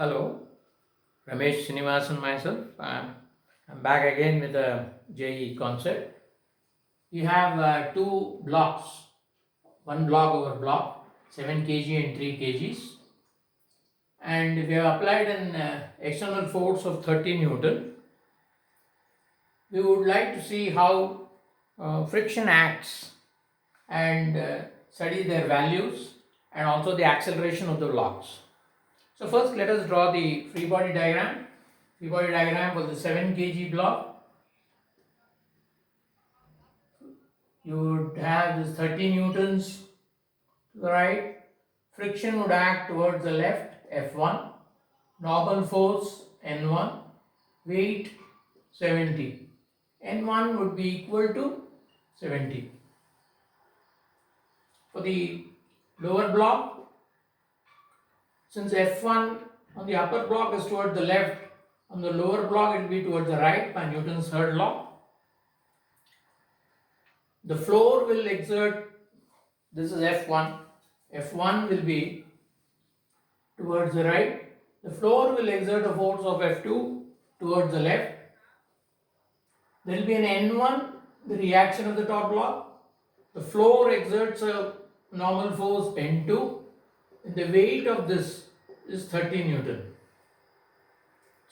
Hello, Ramesh Srinivasan myself. I'm back again with a JE concept. You have two blocks, one block over block, 7 kg and 3 kgs. And if you have applied an external force of 30 Newton, we would like to see how friction acts and study their values and also the acceleration of the blocks. So first let us draw the free body diagram. Free body diagram for the 7 kg block. You would have this 30 newtons to the right. Friction would act towards the left, F1. Normal force, N1. Weight, 70. N1 would be equal to 70. For the lower block, since F1 on the upper block is towards the left, on the lower block it will be towards the right by Newton's third law. The floor will exert, this is F1. F1 will be towards the right. The floor will exert a force of F2 towards the left. There will be an N1, the reaction of the top block. The floor exerts a normal force N2. And the weight of this is 30 Newton.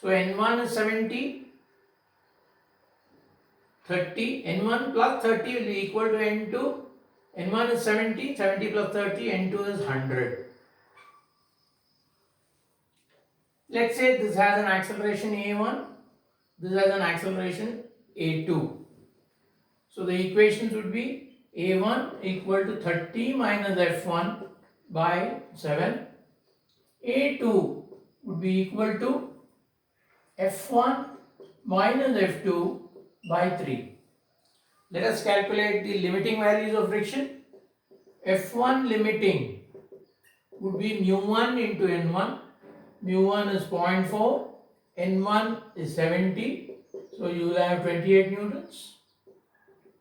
So N1 is 70, 30, N1 plus 30 will be equal to N2. N1 is 70, 70 plus 30, N2 is 100. Let's say this has an acceleration A1, this has an acceleration A2. So the equations would be A1 equal to 30 minus F1 by 7. A2 would be equal to F1 minus F2 by 3. Let us calculate the limiting values of friction. F1 limiting would be mu1 into N1. Mu1 is 0.4, N1 is 70, so you will have 28 newtons.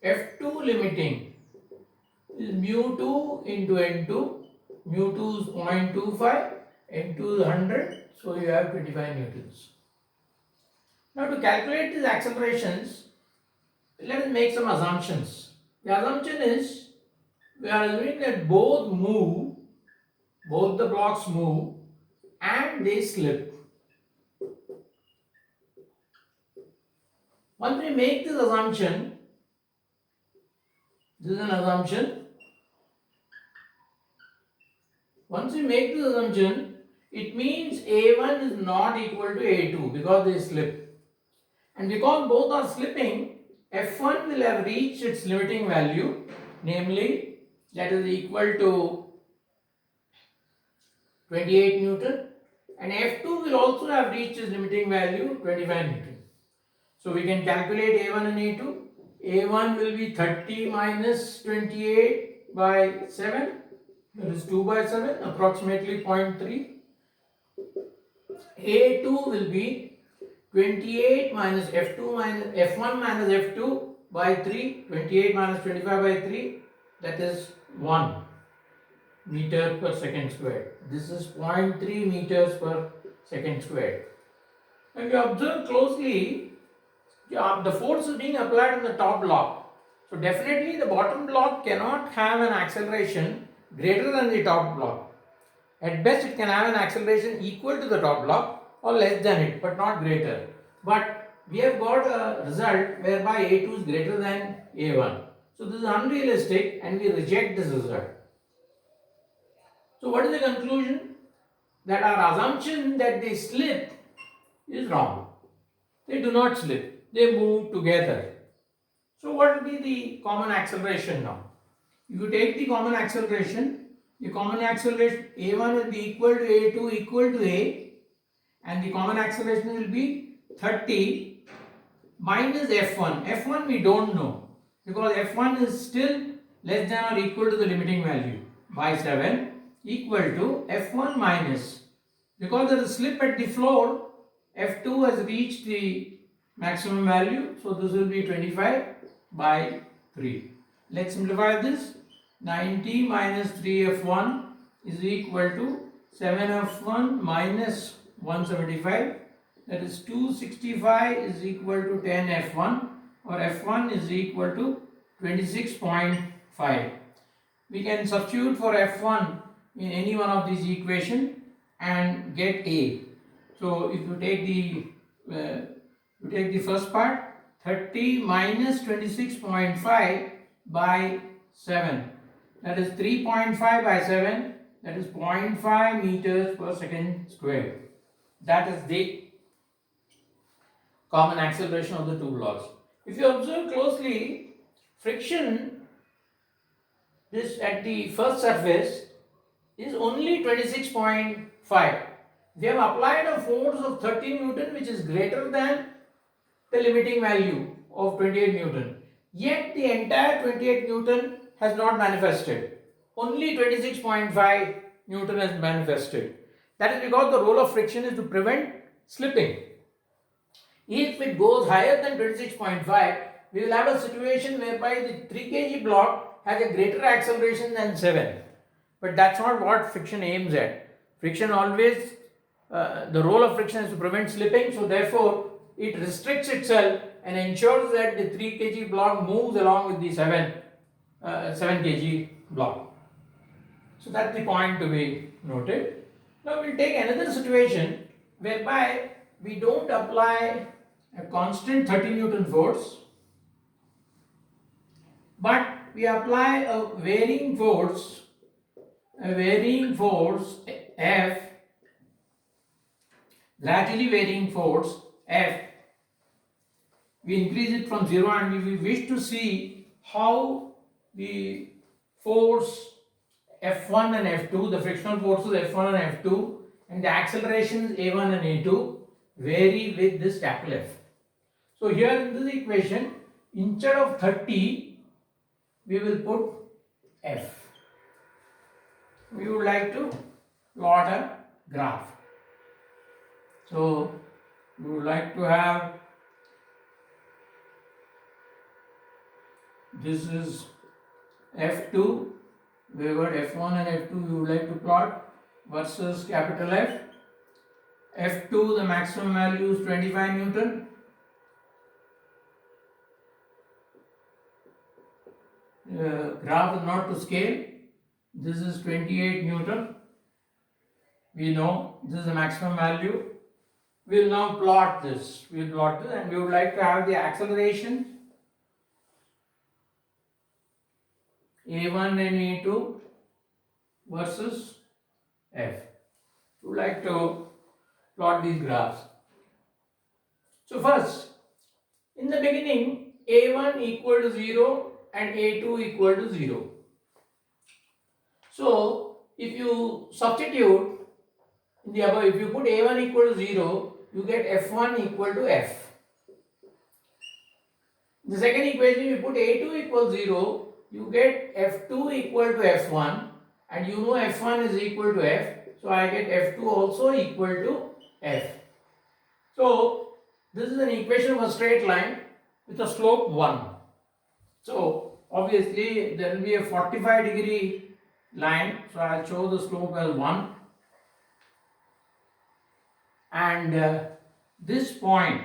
F2 limiting is mu2 into N2, mu2 is 0.25, N2 is 100, so you have 25 newtons. Now to calculate these accelerations, let us make some assumptions. The assumption is, we are assuming that both the blocks move and they slip. Once we make this assumption, this is an assumption. Once we make this assumption, it means A1 is not equal to A2 because they slip. And because both are slipping, F1 will have reached its limiting value, namely that is equal to 28 Newton, and F2 will also have reached its limiting value 25 Newton. So we can calculate A1 and A2. A1 will be 30 minus 28 by 7, that is 2 by 7, approximately 0.3. A2 will be 28 minus F2 minus F1 minus F2 by 3, 28 minus 25 by 3, that is 1 meter per second squared. This is 0.3 meters per second squared. If you observe closely, the force is being applied on the top block. So definitely the bottom block cannot have an acceleration greater than the top block. At best it can have an acceleration equal to the top block or less than it, but not greater. But we have got a result whereby A2 is greater than A1. So this is unrealistic and we reject this result. So what is the conclusion? That our assumption that they slip is wrong. They do not slip, they move together. So what will be the common acceleration now? If you take the common acceleration A1 will be equal to A2 equal to A, and the common acceleration will be 30 minus F1. F1 we don't know because F1 is still less than or equal to the limiting value by 7 equal to F1 minus, because there is slip at the floor, F2 has reached the maximum value, so this will be 25 by 3. Let's simplify this. 90 minus 3F1 is equal to 7F1 minus 175, that is 265 is equal to 10 F1, or F1 is equal to 26.5. We can substitute for F1 in any one of these equations and get A. So if you take the first part, 30 minus 26.5 by 7, that is 3.5 by 7, that is 0.5 meters per second square. That is the common acceleration of the two blocks. If you observe closely, friction this at the first surface is only 26.5. We have applied a force of 30 Newton, which is greater than the limiting value of 28 Newton. Yet the entire 28 Newton has not manifested. Only 26.5 Newton has manifested. That is because the role of friction is to prevent slipping. If it goes higher than 26.5, we will have a situation whereby the 3 kg block has a greater acceleration than 7. But that's not what friction aims at. Friction always, the role of friction is to prevent slipping, so therefore it restricts itself and ensures that the 3 kg block moves along with the 7 kg block. So that's the point to be noted. Now we'll take another situation whereby we don't apply a constant 30 Newton force, but we apply a varying force F, gradually varying force F. We increase it from 0 and we wish to see how the force F1 and F2, the frictional forces F1 and F2 and the accelerations A1 and A2 vary with this capital F. So here in this equation, instead of 30, we will put F. We would like to plot a graph. So we would like to have, this is F2, we got F1 and F2 we would like to plot versus capital F. F2, the maximum value is 25 Newton. Graph is not to scale. This is 28 Newton. We know this is the maximum value. We will now plot this. We will plot this and we would like to have the acceleration A1 and A2 versus F. We would like to plot these graphs. So first, in the beginning, A1 equal to 0 and A2 equal to 0. So if you substitute in the above, if you put A1 equal to 0, you get F1 equal to F. In the second equation, you put A2 equal 0, you get F2 equal to F1, and you know F1 is equal to F, so I get F2 also equal to F. So this is an equation of a straight line with a slope 1. So obviously there will be a 45-degree line, so I'll show the slope as 1, and this point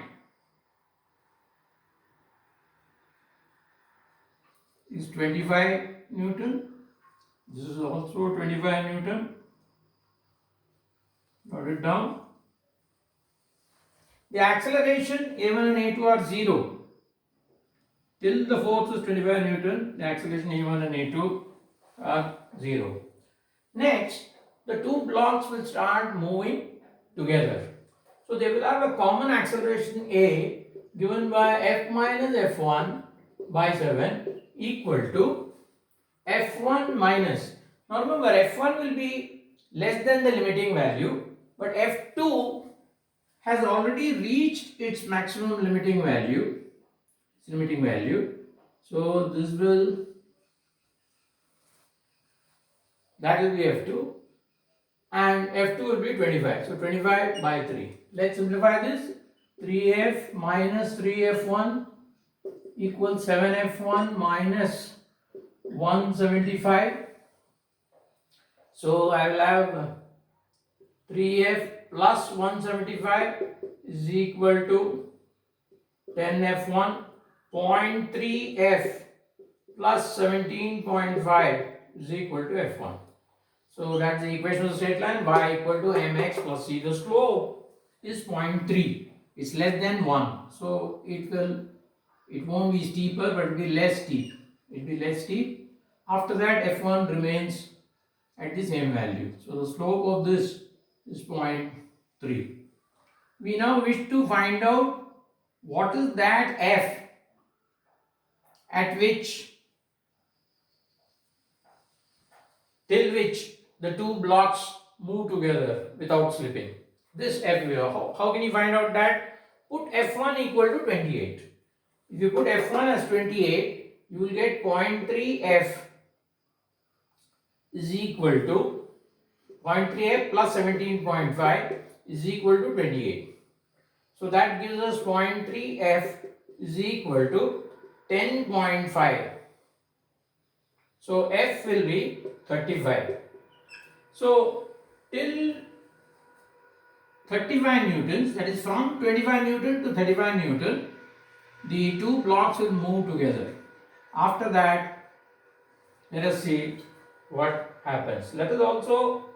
is 25 Newton. This is also 25 Newton. Note it down. The acceleration A1 and A2 are 0. Till the force is 25 Newton, the acceleration A1 and A2 are 0. Next, the two blocks will start moving together. So they will have a common acceleration A given by F minus F1 by 7 equal to F1 minus. Now remember, F1 will be less than the limiting value, but F2 has already reached its maximum limiting value. So this will, that will be F2, and F2 will be 25. So 25 by 3. Let's simplify this. 3F minus 3F1 equals 7F1 minus 175. So I will have 3f plus 175 is equal to 10f1. 0.3f plus 17.5 is equal to f1. So that's the equation of the straight line, y equal to mx plus c. The slope is 0.3. It's less than 1. So it won't be steeper, but it will be less steep. It will be less steep. After that, f1 remains at the same value. So the slope of this is 0.3. We now wish to find out what is that f at which, till which the two blocks move together without slipping. This f, how can you find out that? Put f1 equal to 28. If you put f1 as 28, you will get 0.3f is equal to 0.3f plus 17.5 is equal to 28. So that gives us 0.3f is equal to 10.5. So f will be 35. So till 35 newtons, that is from 25 newton to 35 newton, the two blocks will move together. After that, let us see what happens. Let us also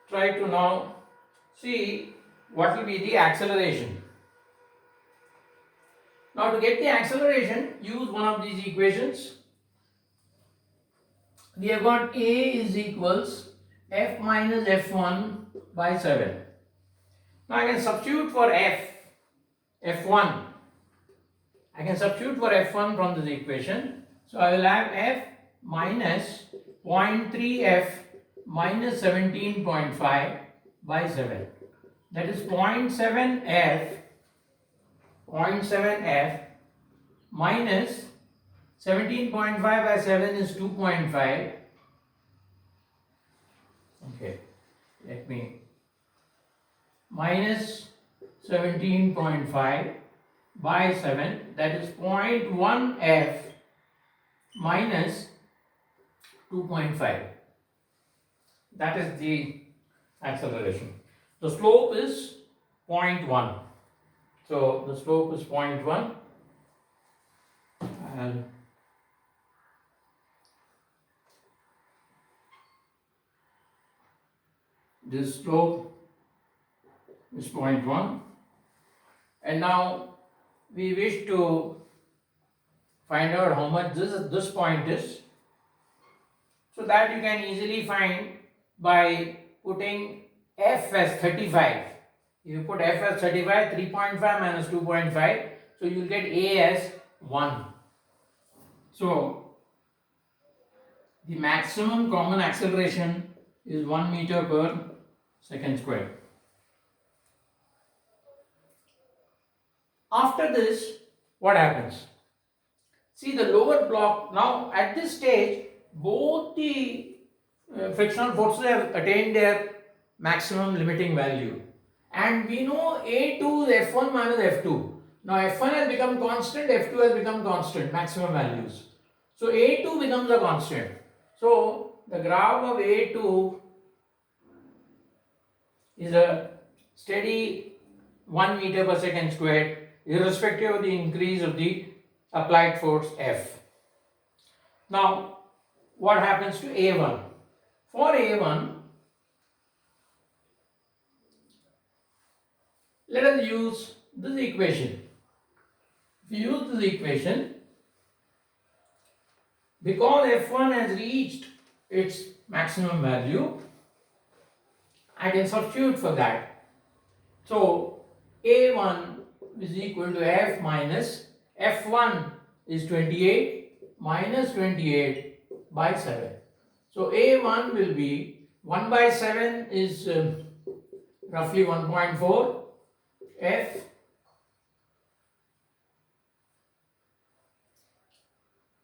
try to now see what will be the acceleration. Now to get the acceleration, use one of these equations. We have got a is equals f minus f1 by 7. Now I can substitute for f1. I can substitute for f1 from this equation. So I will have f minus 0.3f minus 17.5 by 7. That is 0.7f minus 17.5 by 7 is 2.5. Okay, let me minus 17.5 by 7, that is 0.1f minus 2.5. That is the acceleration. The slope is 0.1. So the slope is 0.1 and this slope is 0.1, and now we wish to find out how much this point is. So that you can easily find by putting f as 35. If you put f as 35, 3.5 minus 2.5, so you will get a as 1. So the maximum common acceleration is 1 meter per second square. After this, what happens? See the lower block, now at this stage, both the frictional forces have attained their maximum limiting value. And we know A2 is F1 minus F2. Now F1 has become constant, F2 has become constant, maximum values. So A2 becomes a constant. So the graph of A2 is a steady 1 meter per second squared, irrespective of the increase of the applied force F. Now, what happens to A1? For A1, let us use this equation. If you use this equation, because F1 has reached its maximum value, I can substitute for that. So A1 is equal to F minus F1 is 28 minus 28 by 7. So A1 will be 1 by 7 is roughly 1.4. F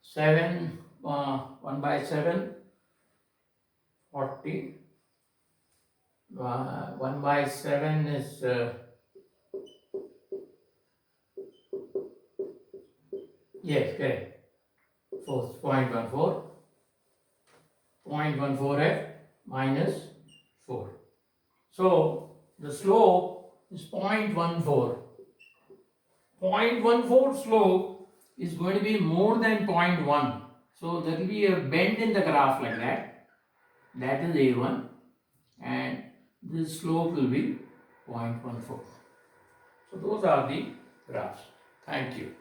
7 1 by 7 40. 1 by 7 is yes, correct. 0.14. 0.14f minus 4. So the slope is 0.14. 0.14 slope is going to be more than 0.1. So there will be a bend in the graph like that. That is A1, and this slope will be 0.14. So those are the graphs. Thank you.